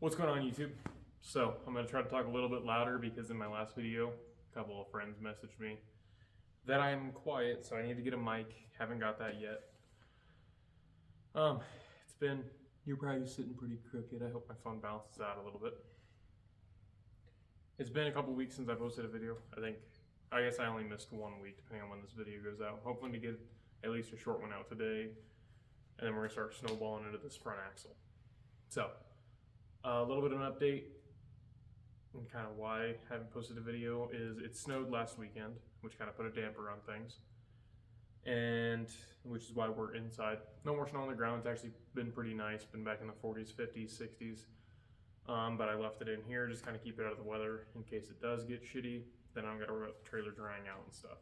What's going on, YouTube? So I'm going to try to talk a little bit louder because in my last video, a couple of friends messaged me that I'm quiet, so I need to get a mic. Haven't got that yet. It's been, you're probably sitting pretty crooked. I hope my phone balances out a little bit. It's been a couple weeks since I posted a video. I guess I only missed 1 week depending on when this video goes out. Hoping to get at least a short one out today, and then we're going to start snowballing into this front axle. So, a little bit of an update and kind of why I haven't posted a video is it snowed last weekend, which kind of put a damper on things, and which is why we're inside. No more snow on the ground. It's actually been pretty nice. Been back in the 40s, 50s, 60s. But I left it in here just kind of keep it out of the weather in case it does get shitty. Then I'm gonna worry about the trailer drying out and stuff.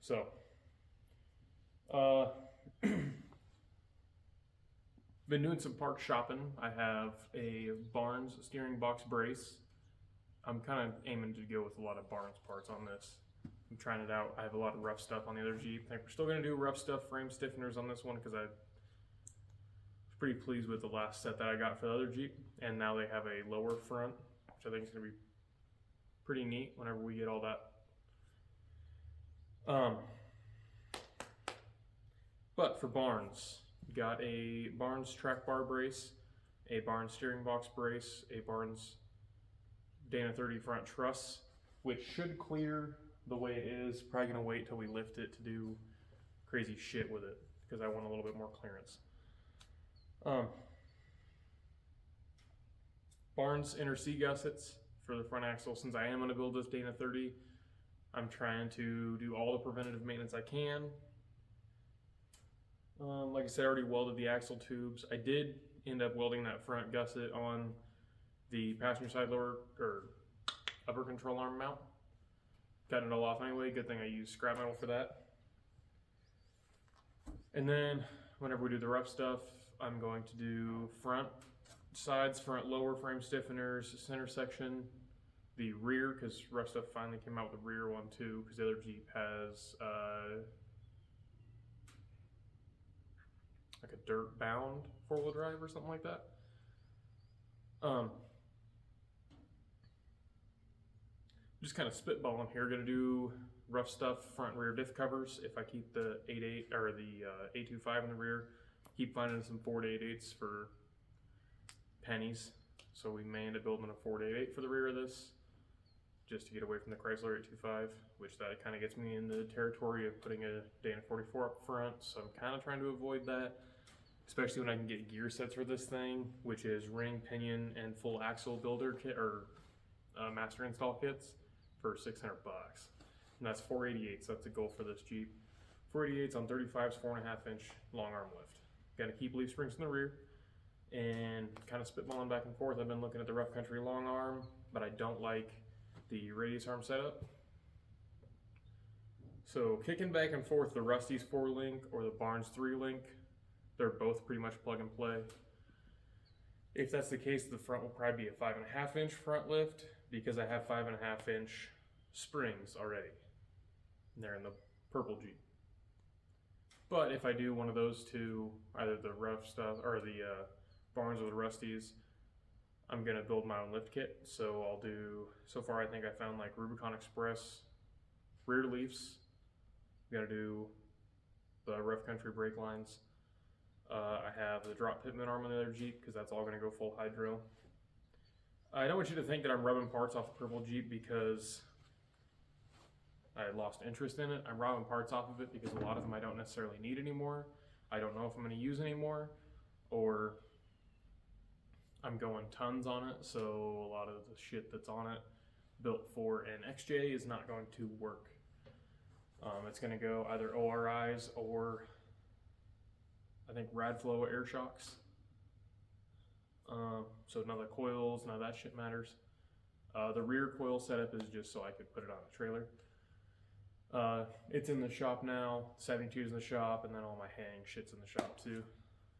So, been doing some park shopping. I have a Barnes steering box brace. I'm kind of aiming to go with a lot of Barnes parts on this. I'm trying it out. I have a lot of rough stuff on the other Jeep. I think we're still going to do rough stuff, frame stiffeners on this one because I was pretty pleased with the last set that I got for the other Jeep. And now they have a lower front, which I think is going to be pretty neat whenever we get all that. But for Barnes, got a Barnes track bar brace, a Barnes steering box brace, a Barnes Dana 30 front truss, which should clear the way it is. Probably gonna wait till we lift it to do crazy shit with it because I want a little bit more clearance. Barnes inner C gussets for the front axle. Since I am gonna build this Dana 30, I'm trying to do all the preventative maintenance I can. Like I said, I already welded the axle tubes. I did end up welding that front gusset on the passenger side lower or upper control arm mount. Got it all off anyway. Good thing I used scrap metal for that. And then whenever we do the rough stuff, I'm going to do front sides, front lower frame stiffeners, center section, the rear, because rough stuff finally came out with the rear one too, because the other Jeep has like a dirt bound 4-wheel drive or something like that. Just kind of spitballing here. Gonna do rough stuff front and rear diff covers. If I keep the 8.8 or the 825 in the rear, keep finding some 4.88s for pennies. So we may end up building a 4.88 for the rear of this, just to get away from the Chrysler 825, which that kind of gets me in the territory of putting a Dana 44 up front. So I'm kind of trying to avoid that, especially when I can get gear sets for this thing, which is ring, pinion, and full axle builder kit or master install kits for $600. And that's 488, so that's a goal for this Jeep. 488s on 35s, 4.5 inch long arm lift. Got to keep leaf springs in the rear, and kind of spitballing back and forth. I've been looking at the rough country long arm, but I don't like the radius arm setup. So kicking back and forth the Rusty's 4-link or the Barnes 3-link, they're both pretty much plug and play. If that's the case, the front will probably be a 5.5 inch front lift because I have 5.5 inch springs already. They're in the purple Jeep. But if I do one of those two, either the rough stuff or the Barnes or the Rusty's, I'm gonna build my own lift kit. So I'll do, so far I think I found like Rubicon Express rear leafs. I'm gonna do the rough country brake lines. I have the drop pitman arm on the other Jeep because that's all gonna go full hydro. I don't want you to think that I'm rubbing parts off the purple Jeep because I lost interest in it. I'm robbing parts off of it because a lot of them I don't necessarily need anymore. I don't know if I'm gonna use anymore, or I'm going tons on it, so a lot of the shit that's on it built for an XJ is not going to work. It's gonna go either ORIs or I think Radflow air shocks. So none of the coils, none of that shit matters. The rear coil setup is just so I could put it on a trailer. It's in the shop now, 72's in the shop, and then all my hang shit's in the shop too.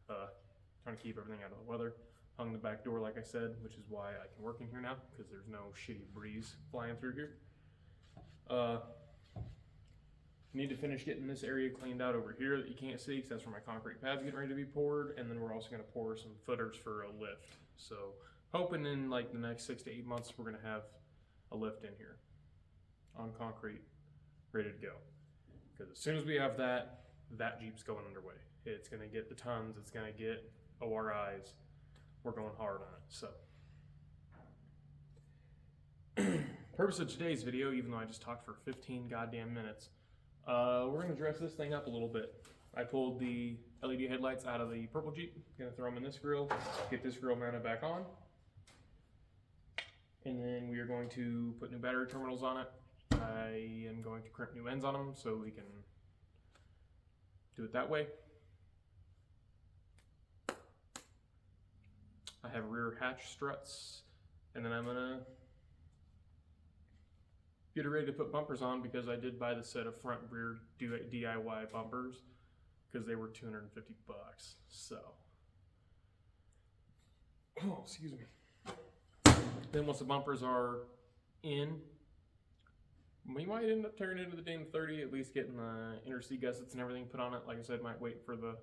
Trying to keep everything out of the weather. Hung the back door like I said, which is why I can work in here now, because there's no shitty breeze flying through here. Need to finish getting this area cleaned out over here that you can't see, because that's where my concrete pad's getting ready to be poured, and then we're also going to pour some footers for a lift. So hoping in like the next 6 to 8 months we're gonna have a lift in here on concrete, ready to go. Because as soon as we have that, that Jeep's going underway. It's gonna get the tons, it's gonna get ORIs. We're going hard on it, so. Purpose of today's video, even though I just talked for 15 goddamn minutes, we're gonna dress this thing up a little bit. I pulled the LED headlights out of the purple Jeep, gonna throw them in this grill, get this grill mounted back on, and then we are going to put new battery terminals on it. I am going to crimp new ends on them so we can do it that way. I have rear hatch struts, and then I'm gonna get it ready to put bumpers on because I did buy the set of front and rear DIY bumpers because they were $250. So, oh, excuse me. Then once the bumpers are in, we might end up turning into the Dame 30, at least getting the inner seat gussets and everything put on it. Like I said, might wait for the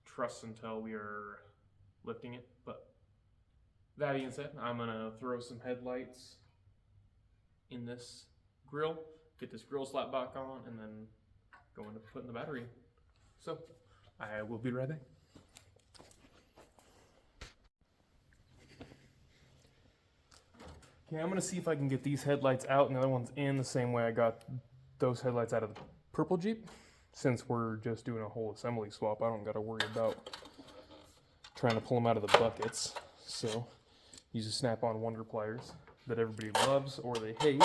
truss until we are lifting it. But that being said, I'm gonna throw some headlights in this grill, get this grill slap back on, and then go into putting the battery in. So I will be right back. Okay, I'm gonna see if I can get these headlights out and the other ones in the same way I got those headlights out of the purple Jeep. Since we're just doing a whole assembly swap, I don't gotta worry about trying to pull them out of the buckets. So use the snap-on wonder pliers that everybody loves or they hate.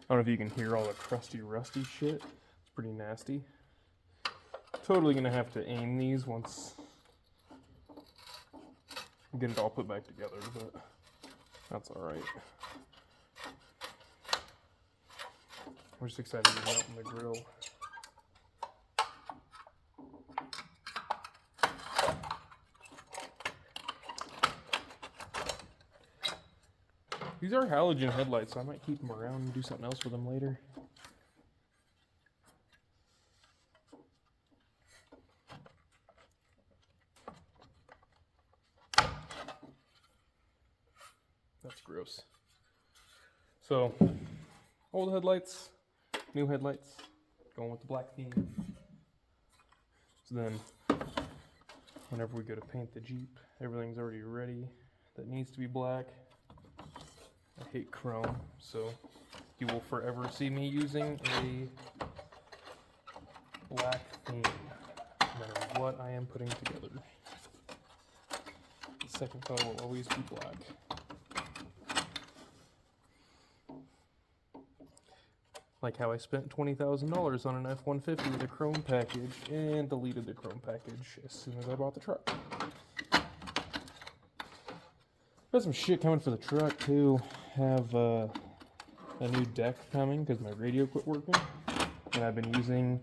I don't know if you can hear all the crusty, rusty shit. It's pretty nasty. Totally gonna have to aim these once I get it all put back together, but that's alright. We're just excited to get out on the grill. These are halogen headlights, so I might keep them around and do something else with them later. That's gross. So, old headlights, new headlights, going with the black theme. So then, whenever we go to paint the Jeep, everything's already ready. That needs to be black. I hate chrome, so you will forever see me using a black theme, no matter what I am putting together. The second color will always be black. Like how I spent $20,000 on an F-150 with a chrome package and deleted the chrome package as soon as I bought the truck. Got some shit coming for the truck too. Have a new deck coming because my radio quit working, and I've been using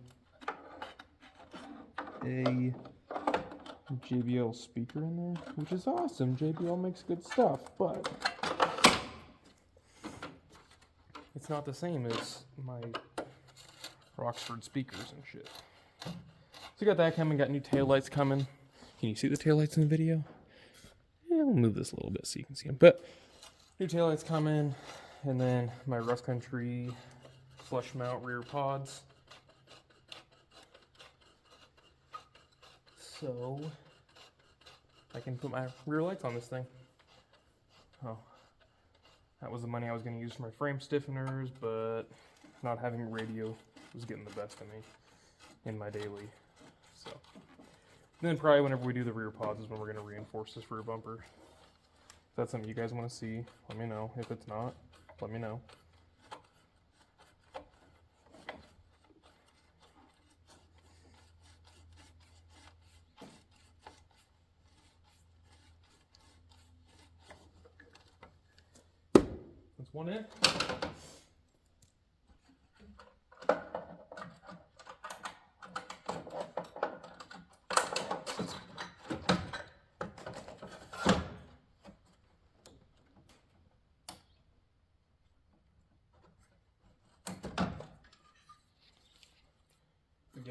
a JBL speaker in there, which is awesome. JBL makes good stuff, but it's not the same as my Rockford speakers and shit. So got that coming, got new taillights coming. Can you see the taillights in the video? Yeah, we'll move this a little bit so you can see them. But new taillights coming, and then my Rough Country flush mount rear pods. So I can put my rear lights on this thing. Oh, that was the money I was going to use for my frame stiffeners, but not having radio was getting the best of me in my daily. So then probably whenever we do the rear pods is when we're going to reinforce this rear bumper. If that's something you guys want to see, let me know. If it's not, let me know. That's one in.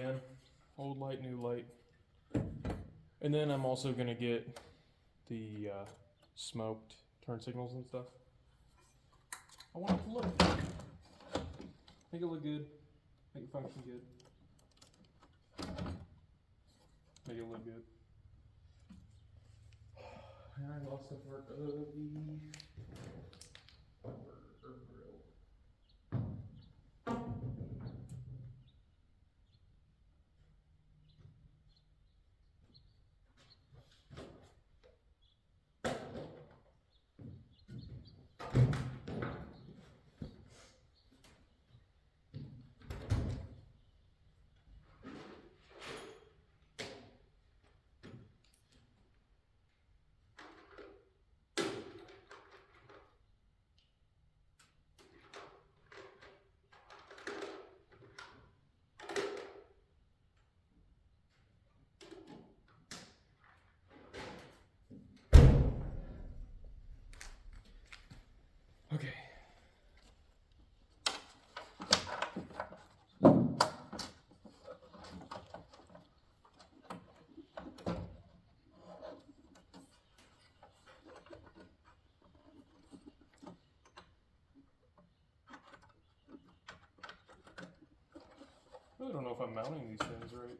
again. Old light, new light. And then I'm also gonna get the smoked turn signals and stuff. I want it to look, make it look good, make it function good, make it look good. And I lost the part of the grill. Okay. I really don't know if I'm mounting these things right.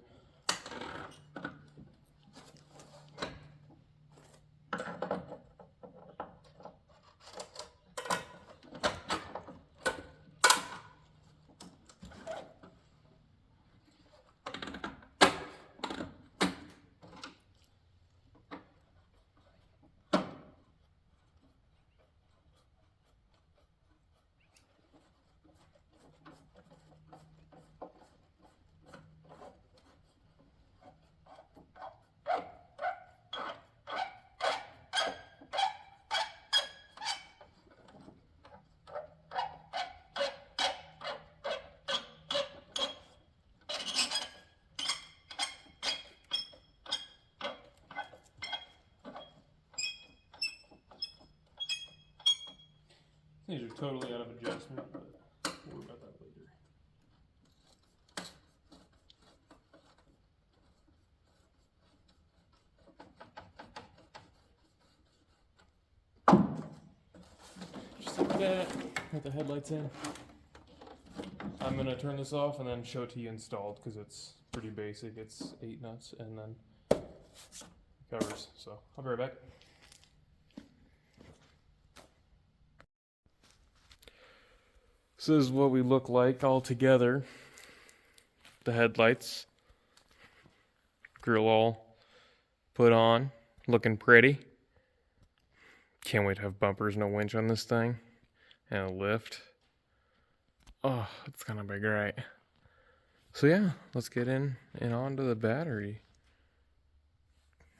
These are totally out of adjustment, but we'll worry about that later. Just like that, with the headlights in. I'm gonna turn this off and then show it to you installed because it's pretty basic. It's 8 nuts and then covers. So I'll be right back. So this is what we look like all together. The headlights, grill all put on, looking pretty. Can't wait to have bumpers, no winch on this thing, and a lift. Oh, it's gonna be great. So yeah, let's get in and onto the battery.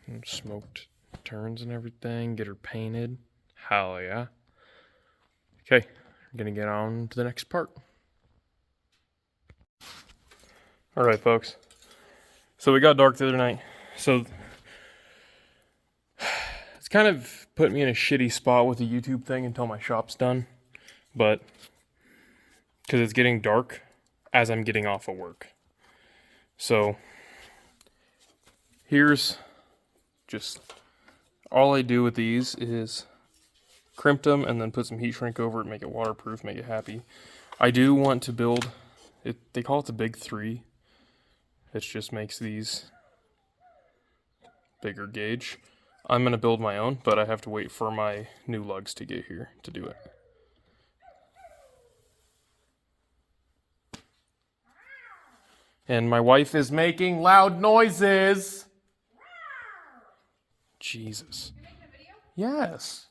And smoked turns and everything, get her painted. Hell yeah. Okay, I'm gonna get on to the next part. All right, folks. So we got dark the other night. So it's kind of put me in a shitty spot with the YouTube thing until my shop's done. But because it's getting dark as I'm getting off of work. So here's just all I do with these is crimp them and then put some heat shrink over it, make it waterproof, make it happy. I do want to build it. They call it the Big 3. It just makes these bigger gauge. I'm gonna build my own, but I have to wait for my new lugs to get here to do it. And my wife is making loud noises. Jesus. You're making a video? Yes.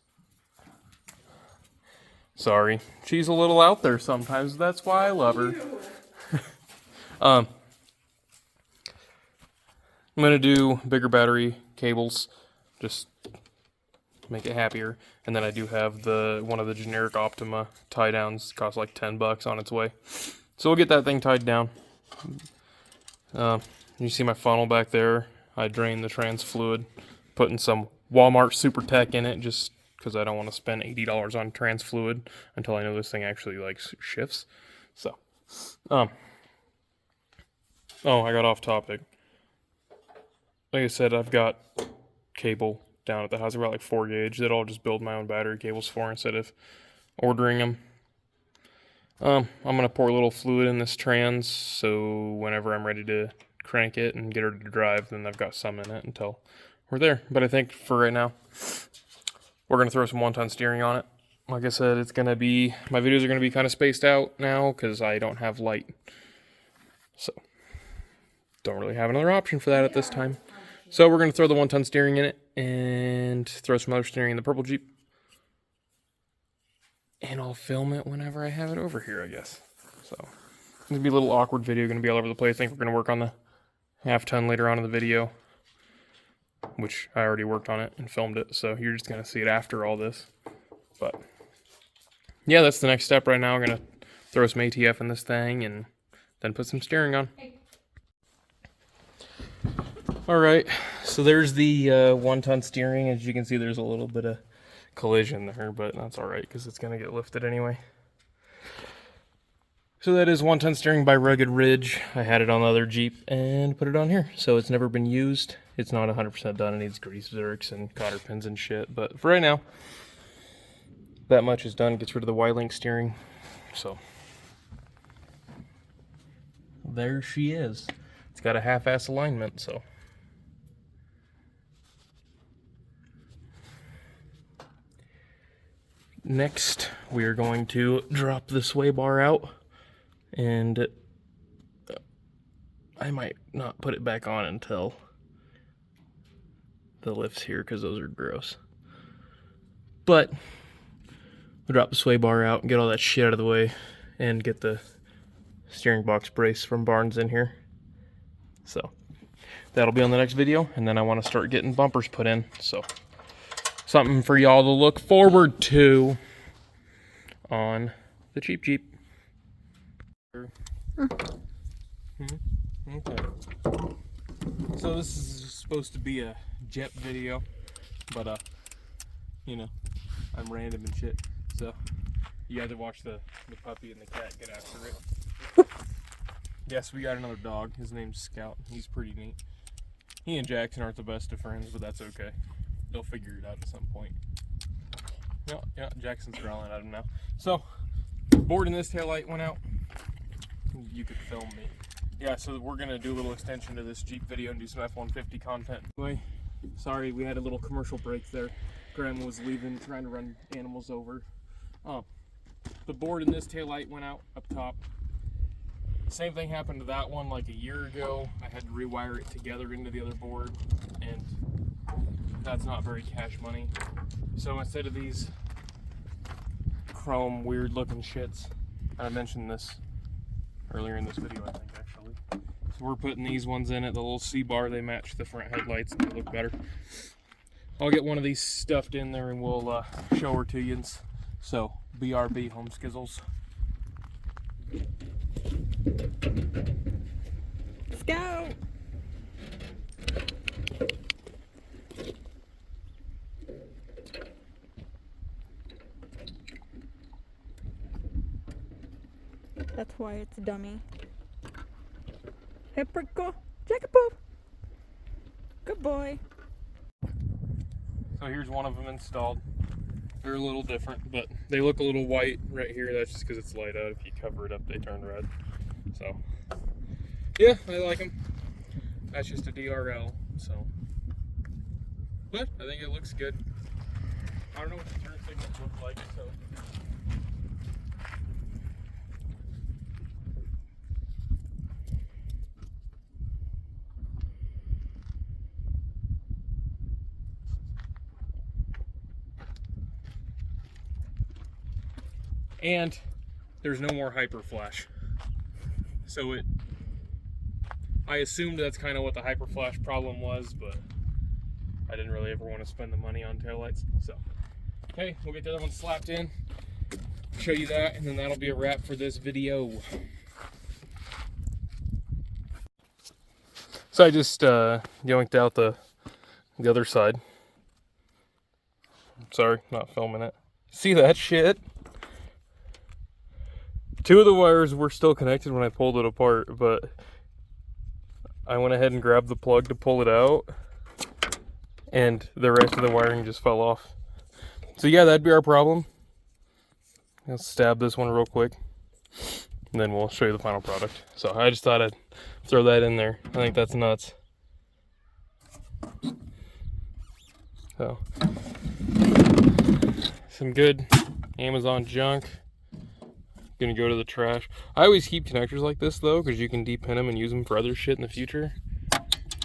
Sorry. She's a little out there sometimes. That's why I love her. I'm going to do bigger battery cables. Just make it happier. And then I do have one of the generic Optima tie downs. Costs like $10 on its way. So we'll get that thing tied down. You see my funnel back there. I drained the trans fluid, putting some Walmart Super Tech in it just because I don't want to spend $80 on trans fluid until I know this thing actually like shifts. So, Oh, I got off topic. Like I said, I've got cable down at the house. I've got like 4 gauge that I'll just build my own battery cables for instead of ordering them. I'm gonna pour a little fluid in this trans, so whenever I'm ready to crank it and get her to drive, then I've got some in it until we're there. But I think for right now, we're gonna throw some 1-ton steering on it. Like I said, it's gonna be, my videos are gonna be kind of spaced out now because I don't have light, so don't really have another option for that at this time. So we're gonna throw the 1-ton steering in it and throw some other steering in the purple Jeep. And I'll film it whenever I have it over here, I guess. So, it's going to be a little awkward video, going to be all over the place. I think we're going to work on the 1/2 ton later on in the video, which I already worked on it and filmed it, so you're just going to see it after all this. But, yeah, that's the next step right now. We're going to throw some ATF in this thing and then put some steering on. Alright, so there's the 1-ton steering. As you can see, there's a little bit of collision there, but that's alright because it's going to get lifted anyway. So that is 1-ton steering by Rugged Ridge. I had it on the other Jeep and put it on here. So it's never been used. It's not 100% done. It needs grease zerks and cotter pins and shit. But for right now, that much is done. Gets rid of the Y-link steering. So there she is. It's got a half-ass alignment, so. Next, we are going to drop the sway bar out, and I might not put it back on until the lift's here because those are gross. But we'll drop the sway bar out and get all that shit out of the way and get the steering box brace from Barnes in here. So that'll be on the next video, and then I want to start getting bumpers put in. So something for y'all to look forward to on the Cheap Jeep. Okay. So this is supposed to be a jet video, but you know, I'm random and shit. So you either watch the puppy and the cat get after it. Yes, we got another dog. His name's Scout. He's pretty neat. He and Jackson aren't the best of friends, but that's okay. They'll figure it out at some point. No, yeah, Jackson's growling at him now. So, board in this taillight went out. You could film me. Yeah, so we're gonna do a little extension to this Jeep video and do some F-150 content. Anyway, sorry, we had a little commercial break there. Grandma was leaving, trying to run animals over. The board in this taillight went out up top. Same thing happened to that one like a year ago. I had to rewire it together into the other board, and that's not very cash money. So instead of these chrome weird looking shits, I mentioned this earlier in this video, I think, actually. So we're putting these ones in it, the little C-bar. They match the front headlights and they look better. I'll get one of these stuffed in there and we'll show her to you. So BRB, home skizzles. Scout! That's why it's a dummy. Hey, Prickle! Jackapoo! Good boy. So here's one of them installed. They're a little different, but they look a little white right here. That's just because it's light out. If you cover it up, they turn red. So, yeah, I like them. That's just a DRL, so. But I think it looks good. I don't know what the turn signals look like, so. And there's no more hyper flash. So I assumed that's kind of what the hyper flash problem was, but I didn't really ever want to spend the money on taillights. So, okay, we'll get the other one slapped in, show you that, and then that'll be a wrap for this video. So I just yoinked out the other side. Sorry, not filming it. See that shit? 2 of the wires were still connected when I pulled it apart, but I went ahead and grabbed the plug to pull it out, and the rest of the wiring just fell off. So yeah, that'd be our problem. Let's stab this one real quick, and then we'll show you the final product. So I just thought I'd throw that in there. I think that's nuts. So, some good Amazon junk. Gonna go to the trash. I always keep connectors like this though, because you can depin them and use them for other shit in the future.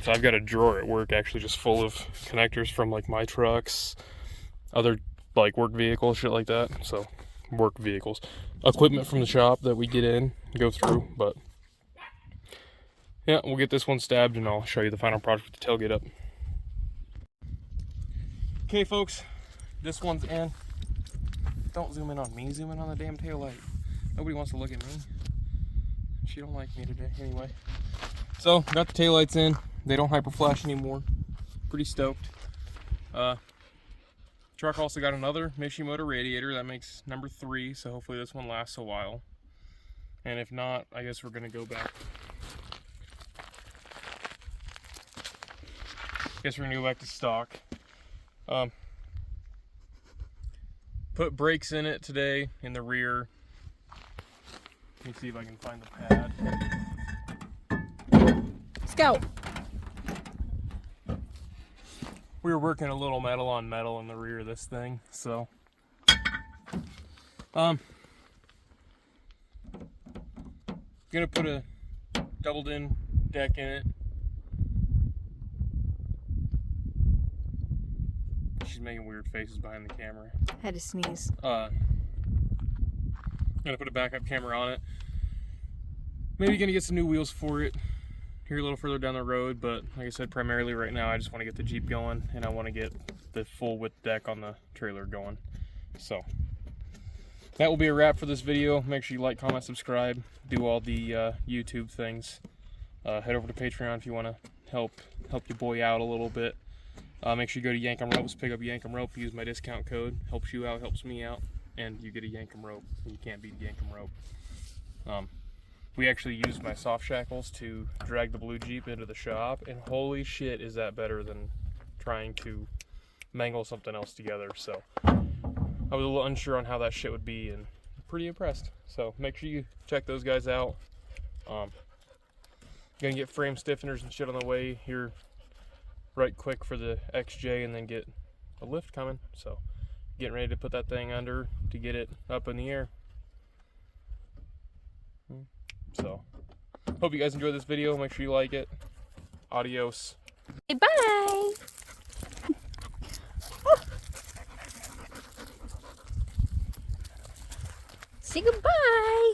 So I've got a drawer at work actually just full of connectors from like my trucks, other like work vehicles, shit like that. So work vehicles, equipment from the shop that we get in, go through. But yeah, we'll get this one stabbed and I'll show you the final product with the tailgate up. Okay folks, this one's in. Don't zoom in on me, zoom in on the damn tail light. Nobody wants to look at me. She don't like me today. Anyway, so got the taillights in. They don't hyper flash anymore. Pretty stoked. Truck also got another Mishimoto radiator. That makes number 3, so hopefully this one lasts a while. And if not, I guess we're gonna go back. Guess we're gonna go back to stock. Put brakes in it today in the rear. Let me see if I can find the pad. Scout. We were working a little metal on metal in the rear of this thing, so gonna put a doubled in deck in it. She's making weird faces behind the camera. Had to sneeze. Gonna put a backup camera on it. Maybe gonna get some new wheels for it here a little further down the road, but like I said, primarily right now I just want to get the Jeep going and I want to get the full width deck on the trailer going. So that will be a wrap for this video. Make sure you like, comment, subscribe, do all the YouTube things. Head over to Patreon if you want to help your boy out a little bit. Make sure you go to Yankum Ropes, pick up Yankum Rope, use my discount code. Helps you out, helps me out, and you get a Yankum Rope. You can't beat Yankum Rope. We actually used my soft shackles to drag the blue Jeep into the shop, and holy shit is that better than trying to mangle something else together. So I was a little unsure on how that shit would be, and pretty impressed. So make sure you check those guys out. Gonna get frame stiffeners and shit on the way here right quick for the XJ, and then get a lift coming. So getting ready to put that thing under to get it up in the air. So hope you guys enjoyed this video. Make sure you like it. Adios. Bye. Say goodbye.